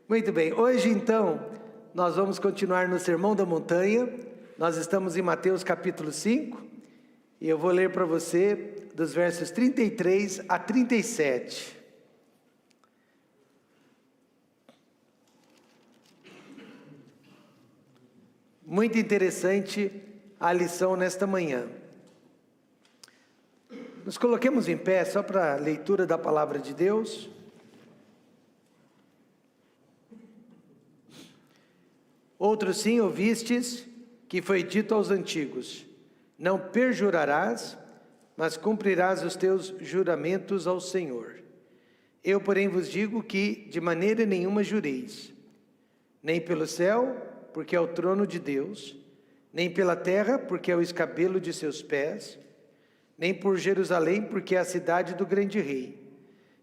Muito bem, hoje então nós vamos continuar no Sermão da Montanha. Nós estamos em Mateus capítulo 5 e eu vou ler para você dos versos 33 a 37. Muito interessante a lição nesta manhã. Nos coloquemos em pé só para a leitura da palavra de Deus. Outro sim ouvistes que foi dito aos antigos: não perjurarás, mas cumprirás os teus juramentos ao Senhor. Eu, porém, vos digo que de maneira nenhuma jureis, nem pelo céu, porque é o trono de Deus, nem pela terra, porque é o escabelo de seus pés, nem por Jerusalém, porque é a cidade do grande rei.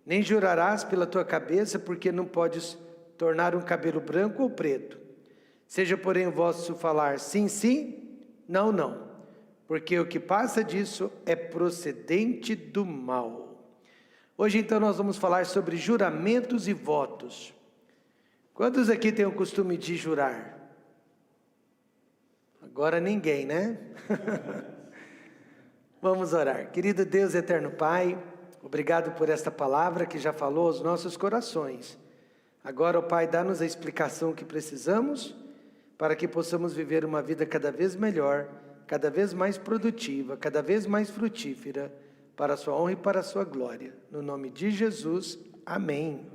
Nem jurarás pela tua cabeça, porque não podes tornar um cabelo branco ou preto. Seja, porém, o vosso falar sim, sim, não, não, porque o que passa disso é procedente do mal. Hoje, então, nós vamos falar sobre juramentos e votos. Quantos aqui têm o costume de jurar? Agora ninguém, né? Vamos orar. Querido Deus, eterno Pai, obrigado por esta palavra que já falou aos nossos corações. Agora, ó Pai, dá-nos a explicação que precisamos para que possamos viver uma vida cada vez melhor, cada vez mais produtiva, cada vez mais frutífera, para a sua honra e para a sua glória. No nome de Jesus, amém.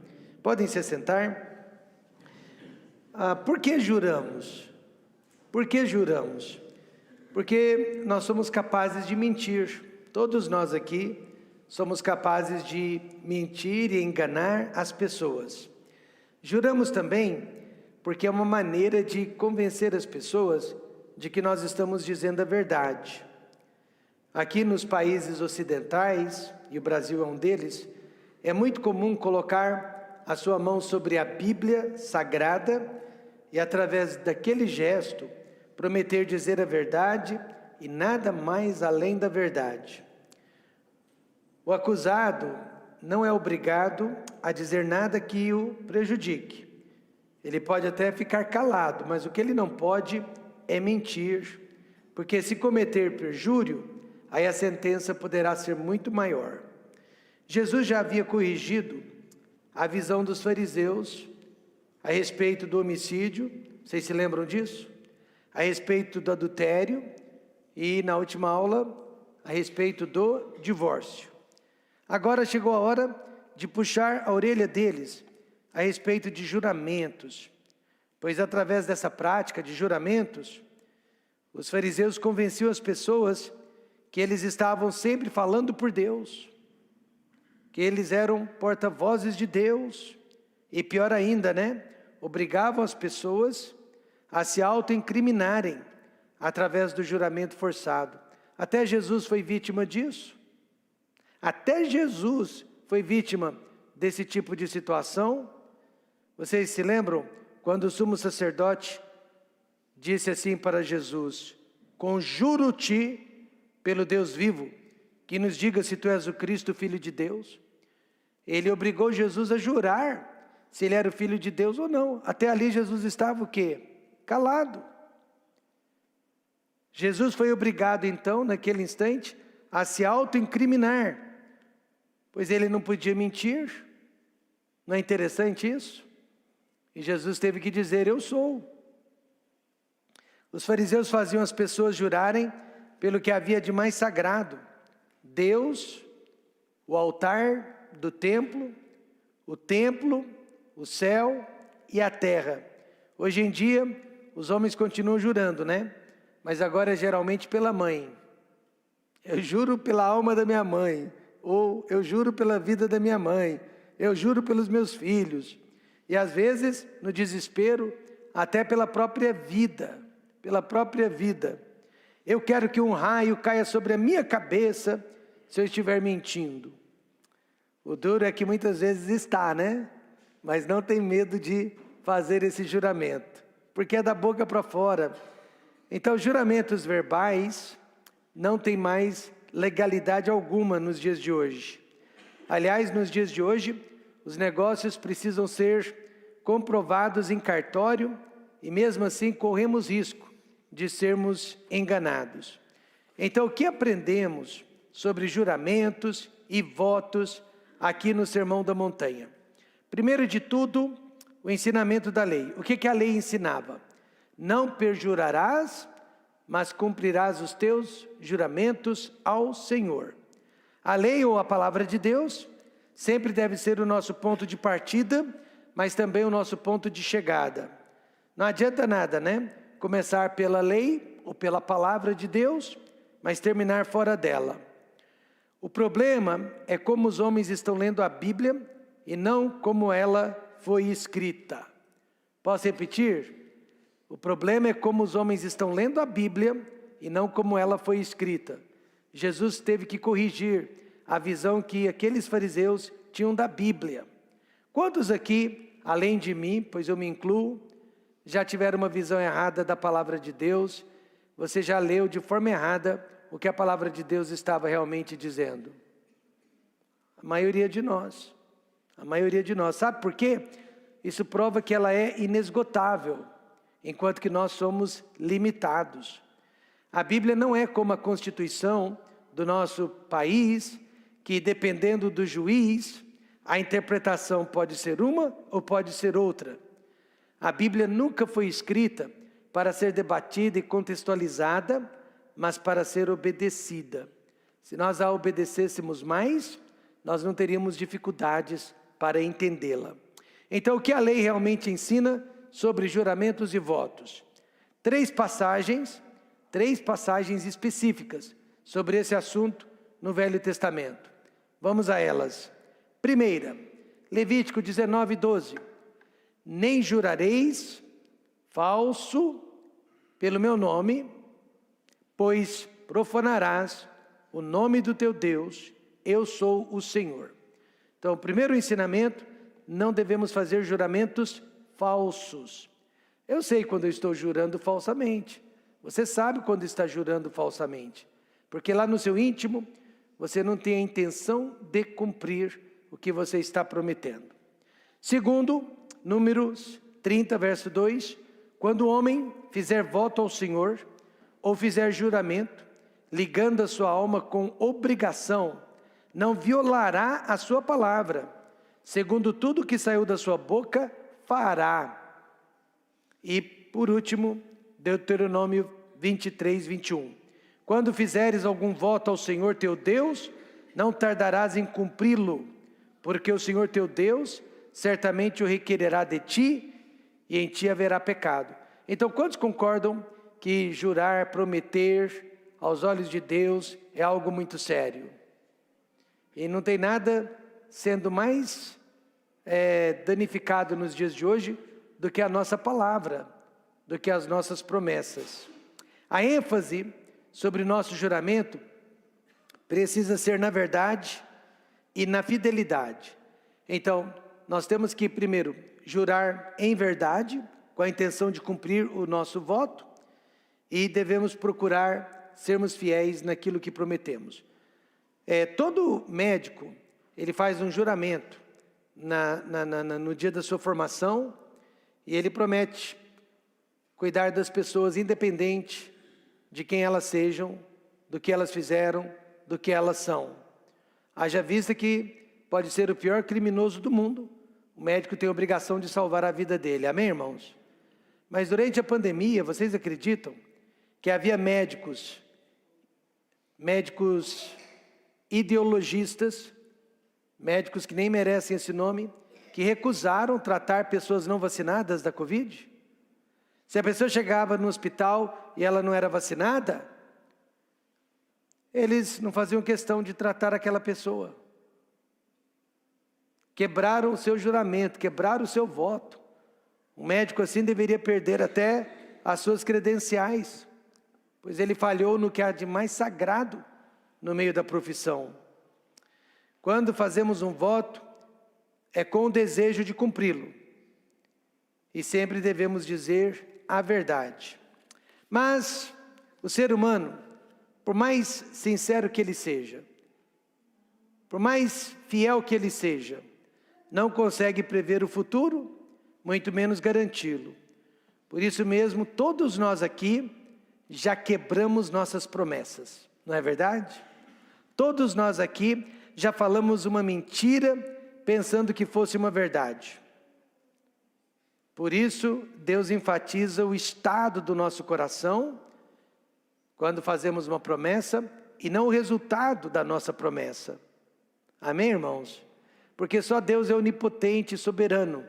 Podem se assentar? Por que juramos? Por que juramos? Porque nós somos capazes de mentir. Todos nós aqui somos capazes de mentir e enganar as pessoas. Juramos também porque é uma maneira de convencer as pessoas de que nós estamos dizendo a verdade. Aqui nos países ocidentais, e o Brasil é um deles, é muito comum colocar a sua mão sobre a Bíblia Sagrada e, através daquele gesto, prometer dizer a verdade e nada mais além da verdade. O acusado não é obrigado a dizer nada que o prejudique. Ele pode até ficar calado, mas o que ele não pode é mentir, porque se cometer perjúrio, aí a sentença poderá ser muito maior. Jesus já havia corrigido a visão dos fariseus a respeito do homicídio, vocês se lembram disso? A respeito do adultério e, na última aula, a respeito do divórcio. Agora chegou a hora de puxar a orelha deles a respeito de juramentos, pois através dessa prática de juramentos, os fariseus convenciam as pessoas que eles estavam sempre falando por Deus, que eles eram porta-vozes de Deus, e pior ainda, obrigavam as pessoas a se auto-incriminarem através do juramento forçado. Até Jesus foi vítima disso. Até Jesus foi vítima desse tipo de situação. Vocês se lembram quando o sumo sacerdote disse assim para Jesus: conjuro-te pelo Deus vivo, que nos diga se tu és o Cristo, Filho de Deus. Ele obrigou Jesus a jurar se ele era o Filho de Deus ou não. Até ali Jesus estava o quê? Calado. Jesus foi obrigado então, naquele instante, a se auto-incriminar, pois ele não podia mentir. Não é interessante isso? E Jesus teve que dizer: eu sou. Os fariseus faziam as pessoas jurarem pelo que havia de mais sagrado: Deus, o altar do templo, o céu e a terra. Hoje em dia, os homens continuam jurando, mas agora é geralmente pela mãe. Eu juro pela alma da minha mãe, ou eu juro pela vida da minha mãe, eu juro pelos meus filhos. E às vezes, no desespero, até pela própria vida. Eu quero que um raio caia sobre a minha cabeça se eu estiver mentindo. O duro é que muitas vezes está, mas não tem medo de fazer esse juramento, porque é da boca para fora. Então, juramentos verbais não têm mais legalidade alguma nos dias de hoje. Aliás, nos dias de hoje, os negócios precisam ser comprovados em cartório e mesmo assim corremos risco de sermos enganados. Então, o que aprendemos sobre juramentos e votos aqui no Sermão da Montanha? Primeiro de tudo, o ensinamento da lei. O que a lei ensinava? Não perjurarás, mas cumprirás os teus juramentos ao Senhor. A lei ou a palavra de Deus sempre deve ser o nosso ponto de partida, mas também o nosso ponto de chegada. Não adianta nada, né? Começar pela lei ou pela palavra de Deus, mas terminar fora dela. O problema é como os homens estão lendo a Bíblia e não como ela foi escrita. Posso repetir? O problema é como os homens estão lendo a Bíblia e não como ela foi escrita. Jesus teve que corrigir a visão que aqueles fariseus tinham da Bíblia. Quantos aqui, além de mim, pois eu me incluo, já tiveram uma visão errada da palavra de Deus? Você já leu de forma errada o que a palavra de Deus estava realmente dizendo? A maioria de nós. A maioria de nós. Sabe por quê? Isso prova que ela é inesgotável, enquanto que nós somos limitados. A Bíblia não é como a Constituição do nosso país, que dependendo do juiz, a interpretação pode ser uma ou pode ser outra. A Bíblia nunca foi escrita para ser debatida e contextualizada, mas para ser obedecida. Se nós a obedecêssemos mais, nós não teríamos dificuldades para entendê-la. Então, o que a lei realmente ensina sobre juramentos e votos? Três passagens específicas sobre esse assunto no Velho Testamento. Vamos a elas. Primeira, Levítico 19:12. Nem jurareis falso pelo meu nome, pois profanarás o nome do teu Deus, eu sou o Senhor. Então, o primeiro ensinamento, não devemos fazer juramentos falsos. Eu sei quando eu estou jurando falsamente. Você sabe quando está jurando falsamente. Porque lá no seu íntimo, você não tem a intenção de cumprir o que você está prometendo. Segundo, Números 30, verso 2. Quando o homem fizer voto ao Senhor, ou fizer juramento, ligando a sua alma com obrigação, não violará a sua palavra. Segundo tudo que saiu da sua boca, fará. E, por último, Deuteronômio 23, 21. Quando fizeres algum voto ao Senhor teu Deus, não tardarás em cumpri-lo, porque o Senhor teu Deus certamente o requererá de ti, e em ti haverá pecado. Então, quantos concordam que jurar, prometer, aos olhos de Deus, é algo muito sério? E não tem nada sendo mais danificado nos dias de hoje do que a nossa palavra, do que as nossas promessas. A ênfase sobre o nosso juramento precisa ser na verdade e na fidelidade. Então, nós temos que primeiro jurar em verdade, com a intenção de cumprir o nosso voto, e devemos procurar sermos fiéis naquilo que prometemos. Todo médico, ele faz um juramento no dia da sua formação, e ele promete cuidar das pessoas independente de quem elas sejam, do que elas fizeram, do que elas são. Haja vista que pode ser o pior criminoso do mundo, o médico tem a obrigação de salvar a vida dele. Amém, irmãos? Mas durante a pandemia, vocês acreditam que havia médicos ideologistas, médicos que nem merecem esse nome, que recusaram tratar pessoas não vacinadas da Covid? Se a pessoa chegava no hospital e ela não era vacinada, eles não faziam questão de tratar aquela pessoa. Quebraram o seu juramento, quebraram o seu voto. Um médico assim deveria perder até as suas credenciais, pois ele falhou no que há de mais sagrado no meio da profissão. Quando fazemos um voto, é com o desejo de cumpri-lo. E sempre devemos dizer a verdade. Mas o ser humano, por mais sincero que ele seja, por mais fiel que ele seja, não consegue prever o futuro, muito menos garanti-lo. Por isso mesmo, todos nós aqui já quebramos nossas promessas, não é verdade? Todos nós aqui já falamos uma mentira pensando que fosse uma verdade. Por isso, Deus enfatiza o estado do nosso coração quando fazemos uma promessa e não o resultado da nossa promessa. Amém, irmãos? Porque só Deus é onipotente e soberano.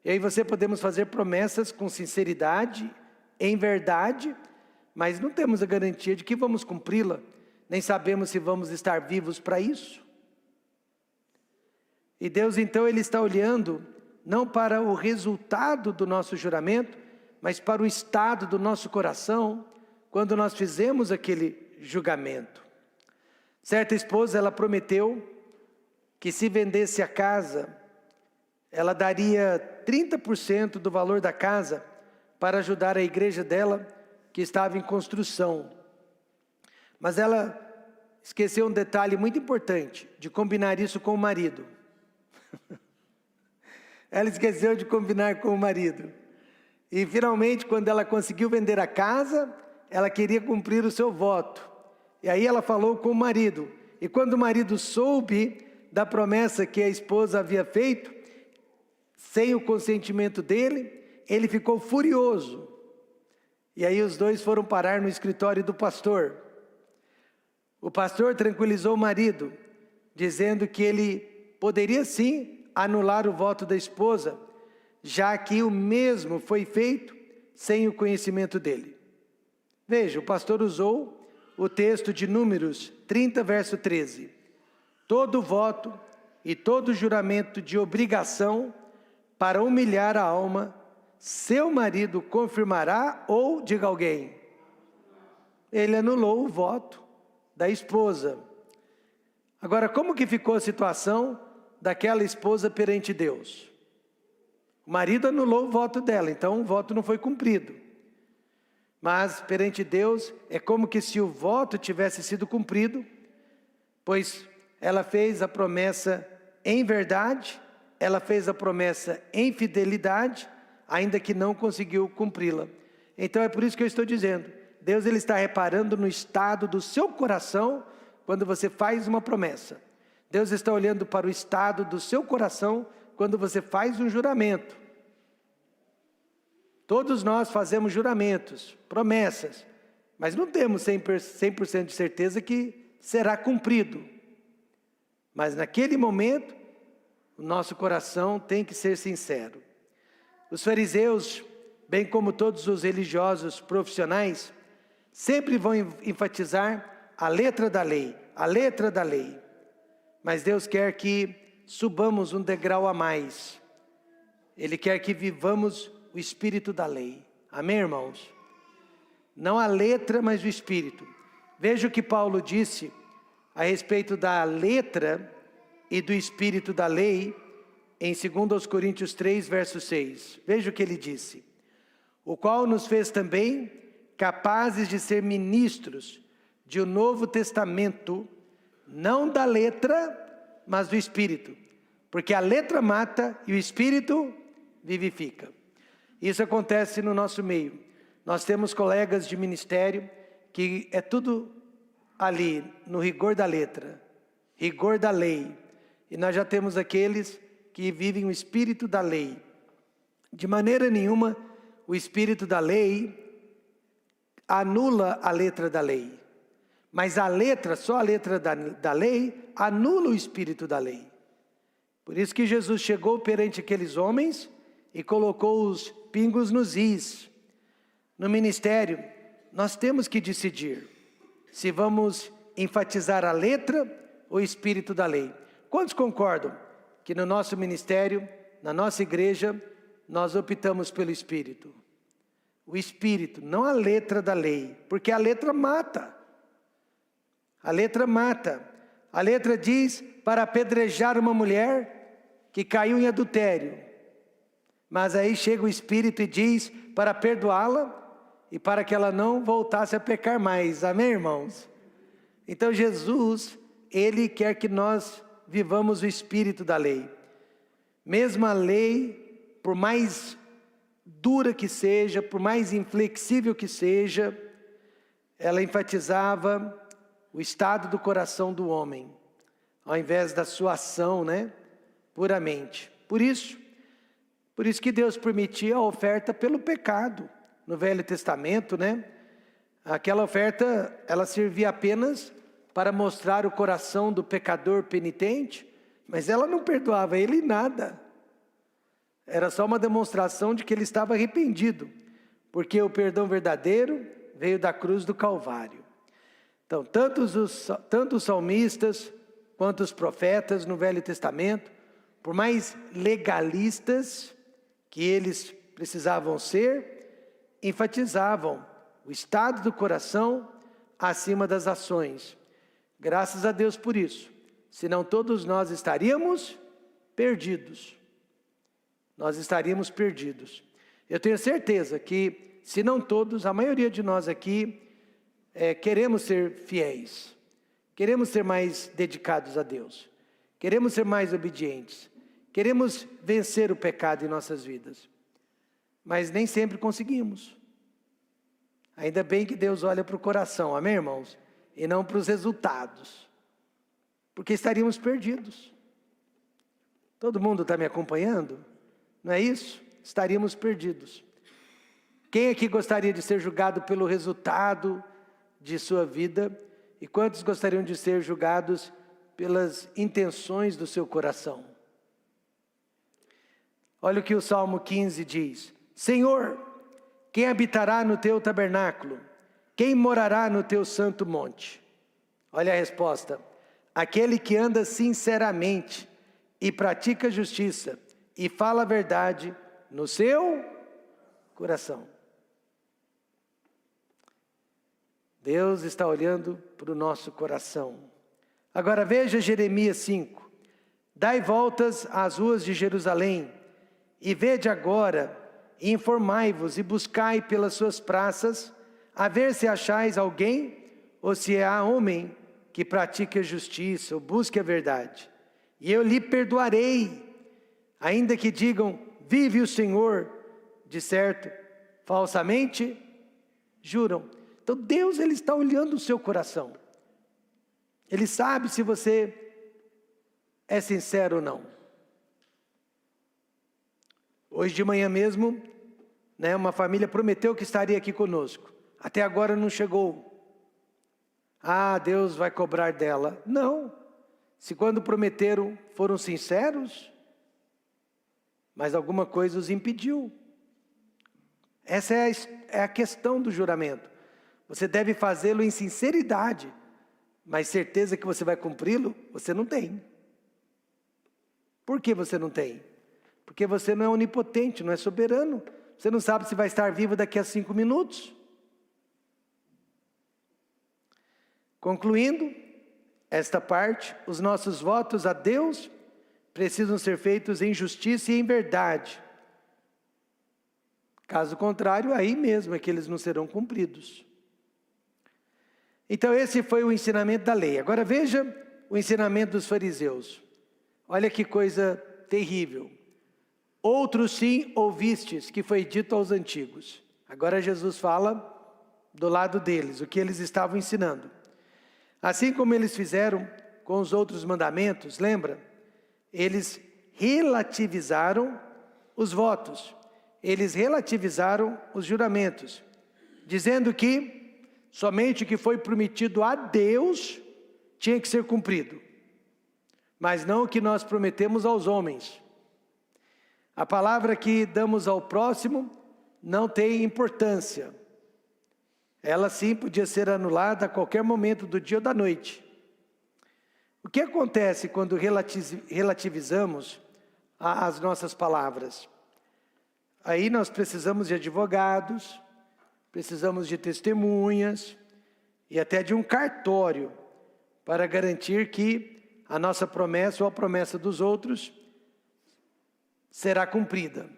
E aí podemos fazer promessas com sinceridade, em verdade, mas não temos a garantia de que vamos cumpri-la, nem sabemos se vamos estar vivos para isso. E Deus então Ele está olhando não para o resultado do nosso juramento, mas para o estado do nosso coração, quando nós fizemos aquele julgamento. Certa esposa, ela prometeu que se vendesse a casa, ela daria 30% do valor da casa para ajudar a igreja dela, que estava em construção. Mas ela esqueceu um detalhe muito importante, de combinar isso com o marido. Ela esqueceu de combinar com o marido. E finalmente, quando ela conseguiu vender a casa, ela queria cumprir o seu voto. E aí ela falou com o marido. E quando o marido soube da promessa que a esposa havia feito, sem o consentimento dele, ele ficou furioso. E aí os dois foram parar no escritório do pastor. O pastor tranquilizou o marido, dizendo que ele poderia sim anular o voto da esposa, já que o mesmo foi feito sem o conhecimento dele. Veja, o pastor usou o texto de Números 30, verso 13. Todo voto e todo juramento de obrigação para humilhar a alma, seu marido confirmará ou, diga alguém, ele anulou o voto da esposa. Agora, como que ficou a situação daquela esposa perante Deus? O marido anulou o voto dela, então o voto não foi cumprido. Mas perante Deus é como que se o voto tivesse sido cumprido, pois ela fez a promessa em verdade, ela fez a promessa em fidelidade, ainda que não conseguiu cumpri-la. Então é por isso que eu estou dizendo, Deus ele está reparando no estado do seu coração quando você faz uma promessa. Deus está olhando para o estado do seu coração quando você faz um juramento. Todos nós fazemos juramentos, promessas, mas não temos 100% de certeza que será cumprido. Mas naquele momento, o nosso coração tem que ser sincero. Os fariseus, bem como todos os religiosos profissionais, sempre vão enfatizar a letra da lei, a letra da lei. Mas Deus quer que subamos um degrau a mais. Ele quer que vivamos o espírito da lei. Amém, irmãos? Não a letra, mas o espírito. Veja o que Paulo disse a respeito da letra e do espírito da lei, em 2 Coríntios 3, verso 6. Veja o que ele disse. O qual nos fez também capazes de ser ministros de um novo testamento, não da letra, mas do espírito. Porque a letra mata e o espírito vivifica. Isso acontece no nosso meio. Nós temos colegas de ministério que é tudo ali, no rigor da letra, rigor da lei. E nós já temos aqueles que vivem o espírito da lei. De maneira nenhuma, o espírito da lei anula a letra da lei. Mas a letra, só a letra da lei, anula o espírito da lei. Por isso que Jesus chegou perante aqueles homens e colocou os pingos nos is. No ministério, nós temos que decidir se vamos enfatizar a letra ou o espírito da lei. Quantos concordam que no nosso ministério, na nossa igreja, nós optamos pelo espírito? O espírito, não a letra da lei, porque a letra mata. A letra mata. A letra diz para apedrejar uma mulher que caiu em adultério. Mas aí chega o Espírito e diz para perdoá-la e para que ela não voltasse a pecar mais. Amém, irmãos? Então Jesus, Ele quer que nós vivamos o Espírito da lei. Mesmo a lei por mais dura que seja, por mais inflexível que seja, ela enfatizava o estado do coração do homem, ao invés da sua ação, puramente. Por isso que Deus permitia a oferta pelo pecado. No Velho Testamento, aquela oferta, ela servia apenas para mostrar o coração do pecador penitente, mas ela não perdoava ele nada. Era só uma demonstração de que ele estava arrependido, porque o perdão verdadeiro veio da cruz do Calvário. Então, tanto os salmistas quanto os profetas no Velho Testamento, por mais legalistas que eles precisavam ser, enfatizavam o estado do coração acima das ações. Graças a Deus por isso, senão todos nós estaríamos perdidos. Nós estaríamos perdidos. Eu tenho certeza que, se não todos, a maioria de nós aqui queremos ser fiéis, queremos ser mais dedicados a Deus, queremos ser mais obedientes, queremos vencer o pecado em nossas vidas, mas nem sempre conseguimos. Ainda bem que Deus olha para o coração, amém, irmãos? E não para os resultados, porque estaríamos perdidos. Todo mundo está me acompanhando? Não é isso? Estaríamos perdidos. Quem aqui gostaria de ser julgado pelo resultado de sua vida? E quantos gostariam de ser julgados pelas intenções do seu coração? Olha o que o Salmo 15 diz: Senhor, quem habitará no teu tabernáculo? Quem morará no teu santo monte? Olha a resposta: aquele que anda sinceramente e pratica justiça e fala a verdade no seu coração. Deus está olhando para o nosso coração. Agora veja Jeremias 5. Dai voltas às ruas de Jerusalém, e vede agora, e informai-vos, e buscai pelas suas praças, a ver se achais alguém, ou se há homem que pratique a justiça, ou busque a verdade. E eu lhe perdoarei, ainda que digam, vive o Senhor, de certo, falsamente juram. Então Deus, Ele está olhando o seu coração. Ele sabe se você é sincero ou não. Hoje de manhã mesmo, uma família prometeu que estaria aqui conosco. Até agora não chegou. Ah, Deus vai cobrar dela. Não. Se quando prometeram foram sinceros, mas alguma coisa os impediu. Essa é a questão do juramento. Você deve fazê-lo em sinceridade, mas certeza que você vai cumpri-lo, você não tem. Por que você não tem? Porque você não é onipotente, não é soberano. Você não sabe se vai estar vivo daqui a 5 minutos. Concluindo esta parte, os nossos votos a Deus precisam ser feitos em justiça e em verdade. Caso contrário, aí mesmo é que eles não serão cumpridos. Então esse foi o ensinamento da lei. Agora veja o ensinamento dos fariseus. Olha que coisa terrível. Outros sim ouvistes que foi dito aos antigos. Agora Jesus fala do lado deles, o que eles estavam ensinando. Assim como eles fizeram com os outros mandamentos, lembra? Eles relativizaram os votos. Eles relativizaram os juramentos, dizendo que somente o que foi prometido a Deus tinha que ser cumprido, mas não o que nós prometemos aos homens. A palavra que damos ao próximo não tem importância. Ela sim podia ser anulada a qualquer momento do dia ou da noite. O que acontece quando relativizamos as nossas palavras? Aí nós precisamos de advogados, precisamos de testemunhas e até de um cartório para garantir que a nossa promessa ou a promessa dos outros será cumprida.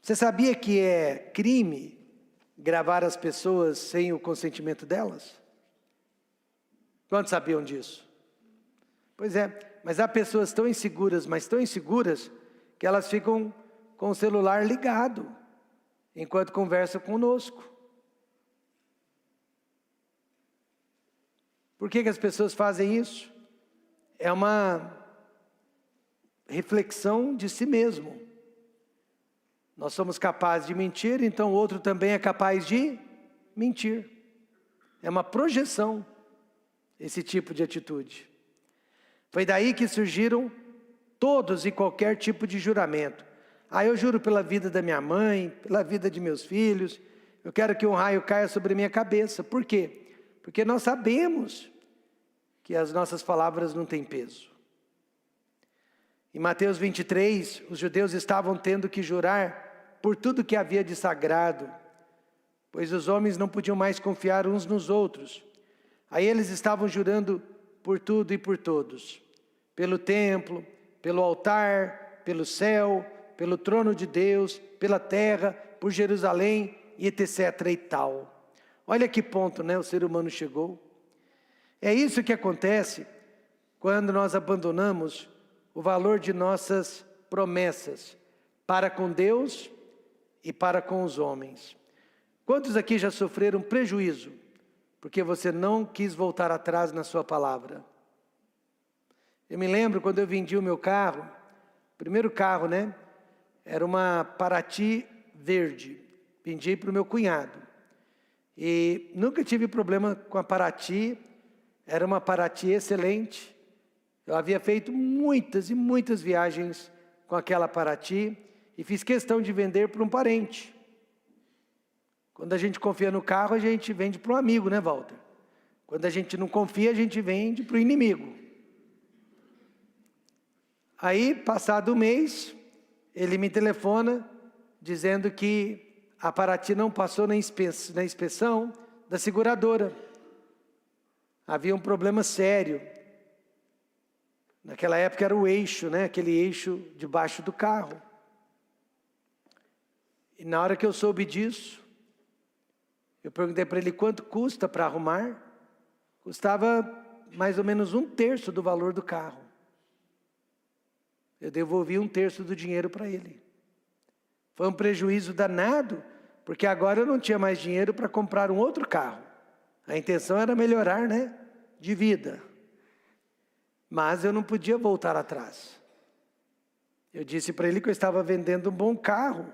Você sabia que é crime gravar as pessoas sem o consentimento delas? Quantos sabiam disso? Pois é, mas há pessoas tão inseguras, mas tão inseguras, que elas ficam com o celular ligado, enquanto conversa conosco. Por que as pessoas fazem isso? É uma reflexão de si mesmo. Nós somos capazes de mentir, então o outro também é capaz de mentir. É uma projeção, esse tipo de atitude. Foi daí que surgiram todos e qualquer tipo de juramento. Eu juro pela vida da minha mãe, pela vida de meus filhos, eu quero que um raio caia sobre minha cabeça. Por quê? Porque nós sabemos que as nossas palavras não têm peso. Em Mateus 23, os judeus estavam tendo que jurar por tudo que havia de sagrado, pois os homens não podiam mais confiar uns nos outros. Aí eles estavam jurando por tudo e por todos, pelo templo, pelo altar, pelo céu, pelo trono de Deus, pela terra, por Jerusalém e etc. e tal. Olha que ponto, o ser humano chegou. É isso que acontece quando nós abandonamos o valor de nossas promessas para com Deus e para com os homens. Quantos aqui já sofreram prejuízo porque você não quis voltar atrás na sua palavra? Eu me lembro quando eu vendi o meu carro, primeiro carro, era uma Paraty verde, vendi para o meu cunhado. E nunca tive problema com a Paraty, era uma Paraty excelente. Eu havia feito muitas e muitas viagens com aquela Paraty e fiz questão de vender para um parente. Quando a gente confia no carro, a gente vende para um amigo, Walter? Quando a gente não confia, a gente vende para o inimigo. Aí, passado o mês, ele me telefona dizendo que a Paraty não passou na inspeção da seguradora. Havia um problema sério. Naquela época era o eixo, aquele eixo debaixo do carro. E na hora que eu soube disso, eu perguntei para ele quanto custa para arrumar. Custava mais ou menos 1/3 do valor do carro. Eu devolvi 1/3 do dinheiro para ele. Foi um prejuízo danado, porque agora eu não tinha mais dinheiro para comprar um outro carro. A intenção era melhorar, de vida. Mas eu não podia voltar atrás. Eu disse para ele que eu estava vendendo um bom carro.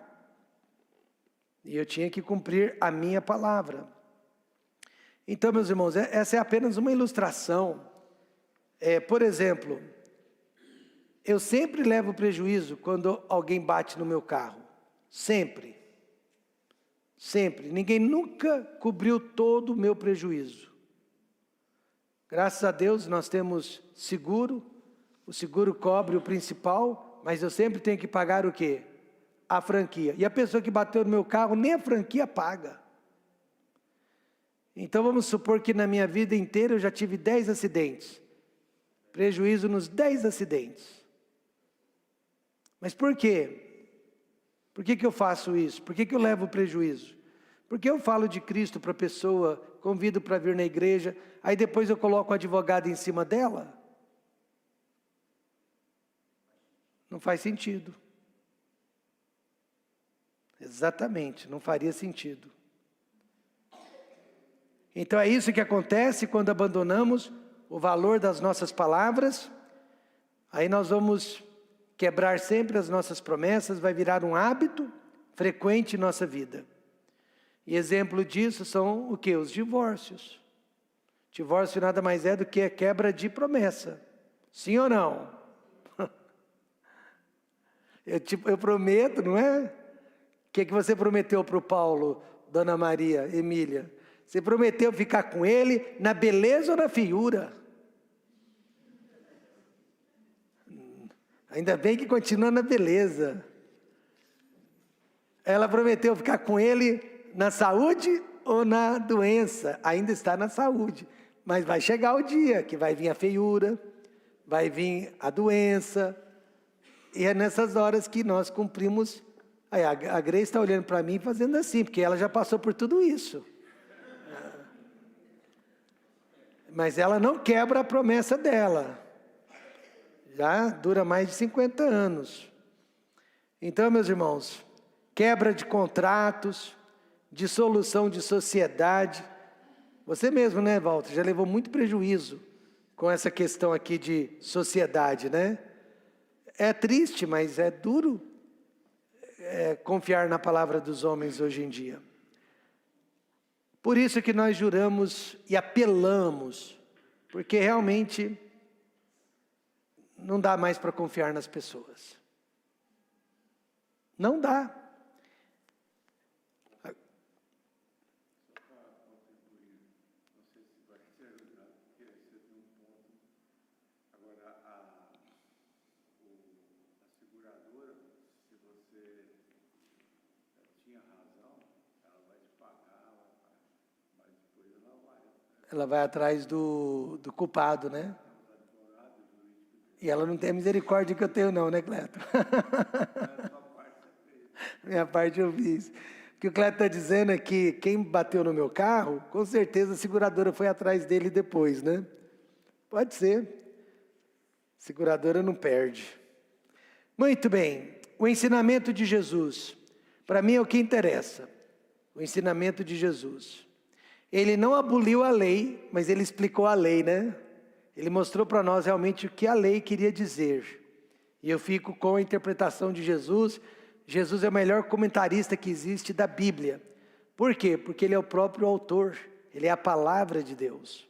E eu tinha que cumprir a minha palavra. Então, meus irmãos, essa é apenas uma ilustração. Por exemplo, eu sempre levo prejuízo quando alguém bate no meu carro. Sempre. Sempre. Ninguém nunca cobriu todo o meu prejuízo. Graças a Deus nós temos seguro. O seguro cobre o principal, mas eu sempre tenho que pagar o quê? A franquia. E a pessoa que bateu no meu carro, nem a franquia paga. Então vamos supor que na minha vida inteira eu já tive 10 acidentes. Prejuízo nos 10 acidentes. Mas por quê? Por que eu faço isso? Por que eu levo prejuízo? Porque eu falo de Cristo para a pessoa, convido para vir na igreja, aí depois eu coloco o advogado em cima dela? Não faz sentido. Exatamente, não faria sentido. Então é isso que acontece quando abandonamos o valor das nossas palavras. Aí nós vamos quebrar sempre as nossas promessas, vai virar um hábito frequente em nossa vida. E exemplo disso são o quê? Os divórcios. Divórcio nada mais é do que a quebra de promessa. Sim ou não? Eu prometo, não é? O que você prometeu para o Paulo, Dona Maria, Emília? Você prometeu ficar com ele na beleza ou na feiura? Ainda bem que continua na beleza. Ela prometeu ficar com ele na saúde ou na doença? Ainda está na saúde. Mas vai chegar o dia que vai vir a feiura, vai vir a doença. E é nessas horas que nós cumprimos. Aí a Grace está olhando para mim fazendo assim, porque ela já passou por tudo isso. Mas ela não quebra a promessa dela. Já dura mais de 50 anos. Então, meus irmãos, quebra de contratos, dissolução de sociedade. Você mesmo, né, Walter, já levou muito prejuízo com essa questão aqui de sociedade, né? É triste, mas é duro confiar na palavra dos homens hoje em dia. Por isso que nós juramos e apelamos, porque realmente não dá mais para confiar nas pessoas. Não dá. Ela vai atrás do culpado, né? E ela não tem a misericórdia que eu tenho não, né, Cleto? Minha parte eu fiz. O que o Cleto está dizendo é que quem bateu no meu carro, com certeza a seguradora foi atrás dele depois, né? Pode ser. Seguradora não perde. Muito bem. O ensinamento de Jesus. Para mim é o que interessa. O ensinamento de Jesus. Ele não aboliu a lei, mas ele explicou a lei, né? Ele mostrou para nós realmente o que a lei queria dizer. E eu fico com a interpretação de Jesus. Jesus é o melhor comentarista que existe da Bíblia. Por quê? Porque ele é o próprio autor. Ele é a palavra de Deus.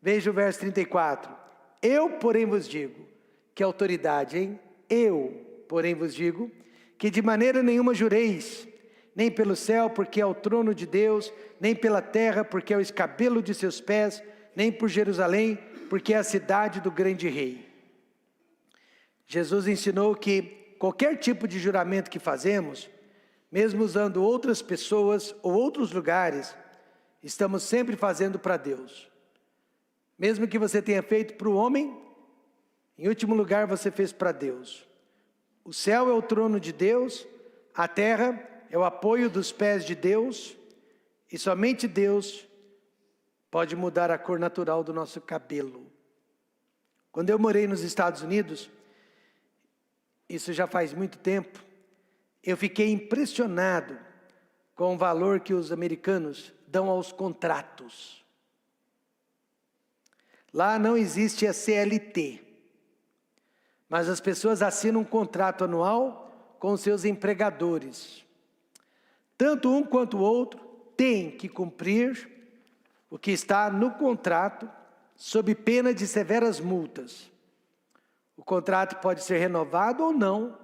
Veja o verso 34. Eu, porém, vos digo, que autoridade, hein? Eu, porém, vos digo, que de maneira nenhuma jureis, nem pelo céu, porque é o trono de Deus, nem pela terra, porque é o escabelo de seus pés, nem por Jerusalém, porque é a cidade do grande rei. Jesus ensinou que qualquer tipo de juramento que fazemos, mesmo usando outras pessoas ou outros lugares, estamos sempre fazendo para Deus. Mesmo que você tenha feito para o homem, em último lugar você fez para Deus. O céu é o trono de Deus, a terra é o apoio dos pés de Deus, e somente Deus pode mudar a cor natural do nosso cabelo. Quando eu morei nos Estados Unidos, isso já faz muito tempo, eu fiquei impressionado com o valor que os americanos dão aos contratos. Lá não existe a CLT, mas as pessoas assinam um contrato anual com seus empregadores. Tanto um quanto o outro tem que cumprir o que está no contrato, sob pena de severas multas. O contrato pode ser renovado ou não,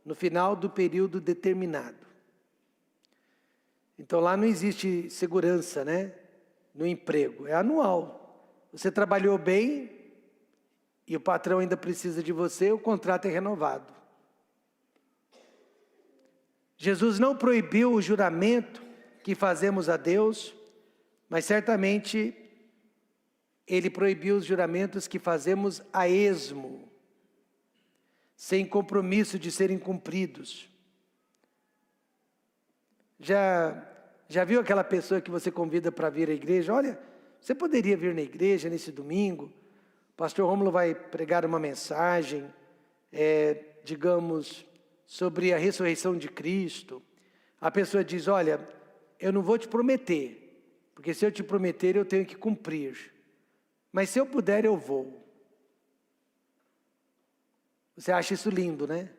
no final do período determinado. Então lá não existe segurança, né? No emprego, é anual. Você trabalhou bem e o patrão ainda precisa de você, o contrato é renovado. Jesus não proibiu o juramento que fazemos a Deus, mas certamente Ele proibiu os juramentos que fazemos a esmo, sem compromisso de serem cumpridos. Já viu aquela pessoa que você convida para vir à igreja? Olha, você poderia vir na igreja nesse domingo? O pastor Rômulo vai pregar uma mensagem, digamos, sobre a ressurreição de Cristo. A pessoa diz, olha, eu não vou te prometer, porque se eu te prometer eu tenho que cumprir. Mas se eu puder eu vou. Você acha isso lindo, né?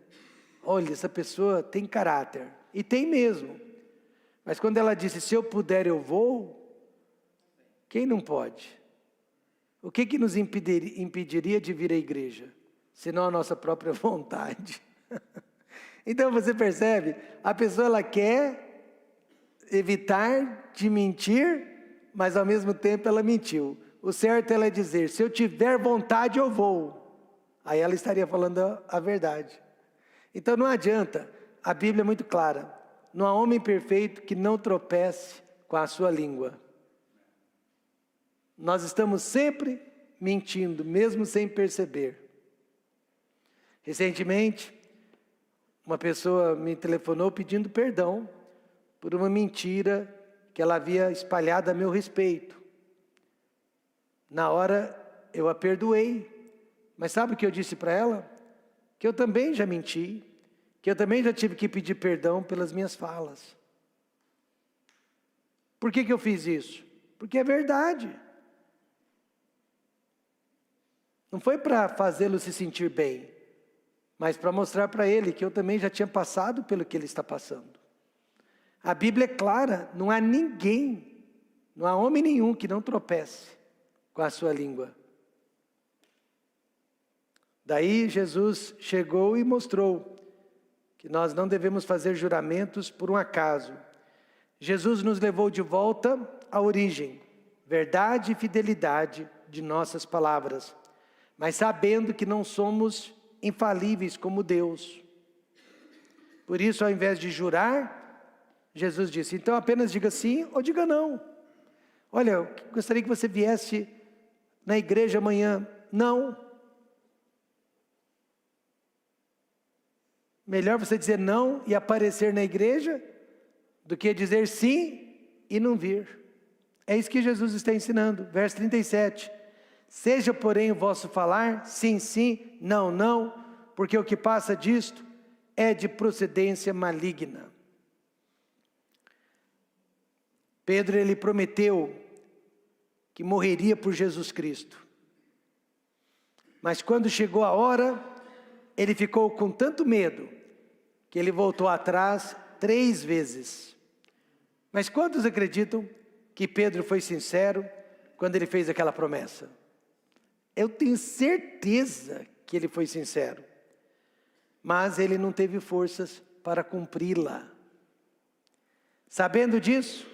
Olha, essa pessoa tem caráter. E tem mesmo. Mas quando ela disse, se eu puder eu vou, quem não pode? O que nos impediria de vir à igreja? Senão a nossa própria vontade. Então você percebe, a pessoa ela quer evitar de mentir, mas ao mesmo tempo ela mentiu. O certo ela é dizer, se eu tiver vontade eu vou. Aí ela estaria falando a verdade. Então não adianta, a Bíblia é muito clara. Não há homem perfeito que não tropece com a sua língua. Nós estamos sempre mentindo, mesmo sem perceber. Recentemente, uma pessoa me telefonou pedindo perdão por uma mentira que ela havia espalhado a meu respeito. Na hora eu a perdoei, mas sabe o que eu disse para ela? Que eu também já menti, que eu também já tive que pedir perdão pelas minhas falas. Por que eu fiz isso? Porque é verdade. Não foi para fazê-lo se sentir bem, mas para mostrar para ele que eu também já tinha passado pelo que ele está passando. A Bíblia é clara, não há ninguém, não há homem nenhum que não tropece com a sua língua. Daí Jesus chegou e mostrou que nós não devemos fazer juramentos por um acaso. Jesus nos levou de volta à origem, verdade e fidelidade de nossas palavras, mas sabendo que não somos infalíveis como Deus. Por isso, ao invés de jurar, Jesus disse, então apenas diga sim ou diga não. Olha, eu gostaria que você viesse na igreja amanhã. Não. Melhor você dizer não e aparecer na igreja do que dizer sim e não vir. É isso que Jesus está ensinando. Verso 37. Seja, porém, o vosso falar, sim, sim, não, não, porque o que passa disto é de procedência maligna. Pedro, ele prometeu que morreria por Jesus Cristo. Mas quando chegou a hora, ele ficou com tanto medo, que ele voltou atrás 3 vezes. Mas quantos acreditam que Pedro foi sincero quando ele fez aquela promessa? Eu tenho certeza que ele foi sincero. Mas ele não teve forças para cumpri-la. Sabendo disso,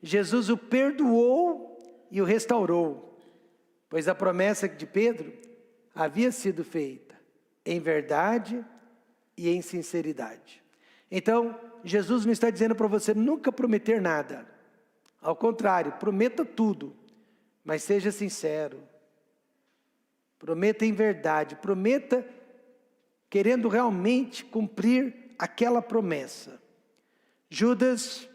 Jesus o perdoou e o restaurou, pois a promessa de Pedro havia sido feita em verdade e em sinceridade. Então, Jesus não está dizendo para você nunca prometer nada. Ao contrário, prometa tudo, mas seja sincero. Prometa em verdade, prometa querendo realmente cumprir aquela promessa. Judas,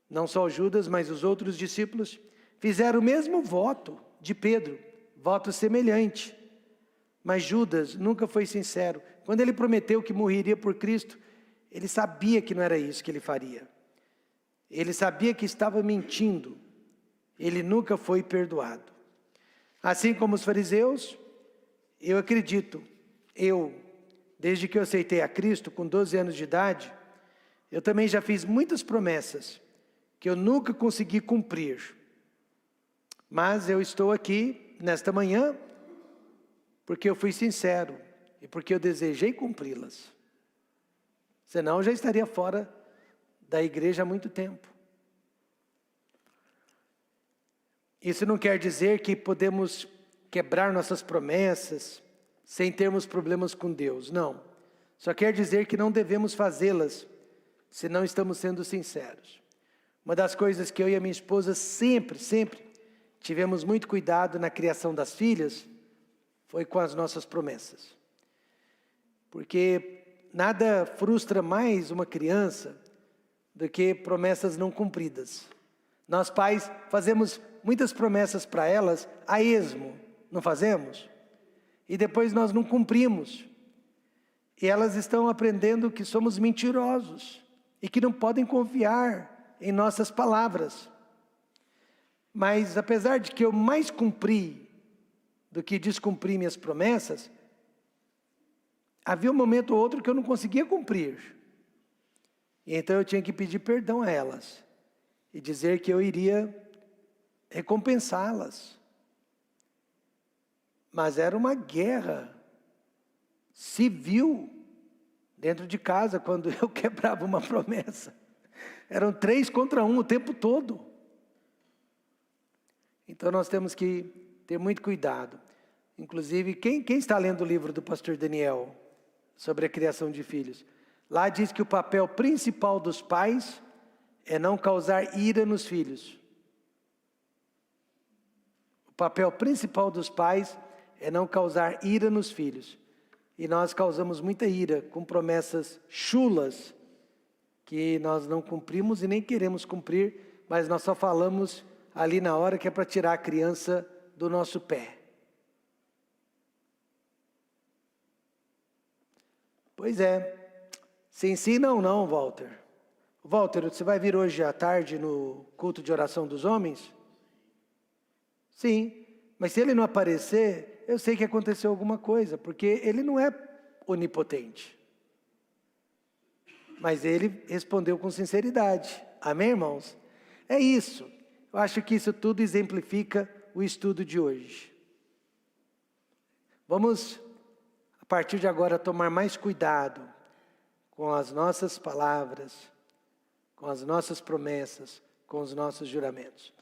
não só Judas, mas os outros discípulos, fizeram o mesmo voto de Pedro, voto semelhante. Mas Judas nunca foi sincero. Quando ele prometeu que morreria por Cristo, ele sabia que não era isso que ele faria. Ele sabia que estava mentindo. Ele nunca foi perdoado. Assim como os fariseus, eu acredito, desde que eu aceitei a Cristo com 12 anos de idade, eu também já fiz muitas promessas que eu nunca consegui cumprir. Mas eu estou aqui nesta manhã porque eu fui sincero e porque eu desejei cumpri-las. Senão eu já estaria fora da igreja há muito tempo. Isso não quer dizer que podemos quebrar nossas promessas sem termos problemas com Deus, não. Só quer dizer que não devemos fazê-las se não estamos sendo sinceros. Uma das coisas que eu e a minha esposa sempre tivemos muito cuidado na criação das filhas foi com as nossas promessas. Porque nada frustra mais uma criança do que promessas não cumpridas. Nós pais fazemos muitas promessas para elas a esmo, não fazemos? E depois nós não cumprimos. E elas estão aprendendo que somos mentirosos e que não podem confiar em nossas palavras. Mas apesar de que eu mais cumpri do que descumpri minhas promessas, havia um momento ou outro que eu não conseguia cumprir. E então eu tinha que pedir perdão a elas e dizer que eu iria recompensá-las. Mas era uma guerra civil dentro de casa quando eu quebrava uma promessa. Eram 3 contra 1 o tempo todo. Então nós temos que ter muito cuidado. Inclusive, quem está lendo o livro do pastor Daniel sobre a criação de filhos? Lá diz que o papel principal dos pais é não causar ira nos filhos. O papel principal dos pais é não causar ira nos filhos. E nós causamos muita ira com promessas chulas que nós não cumprimos e nem queremos cumprir, mas nós só falamos ali na hora que é para tirar a criança do nosso pé. Pois é, Sim, sim, não, não, Walter. Walter, você vai vir hoje à tarde no culto de oração dos homens? Sim, mas se ele não aparecer, eu sei que aconteceu alguma coisa, porque ele não é onipotente. Mas ele respondeu com sinceridade. Amém, irmãos? É isso. Eu acho que isso tudo exemplifica o estudo de hoje. Vamos, a partir de agora, tomar mais cuidado com as nossas palavras, com as nossas promessas, com os nossos juramentos.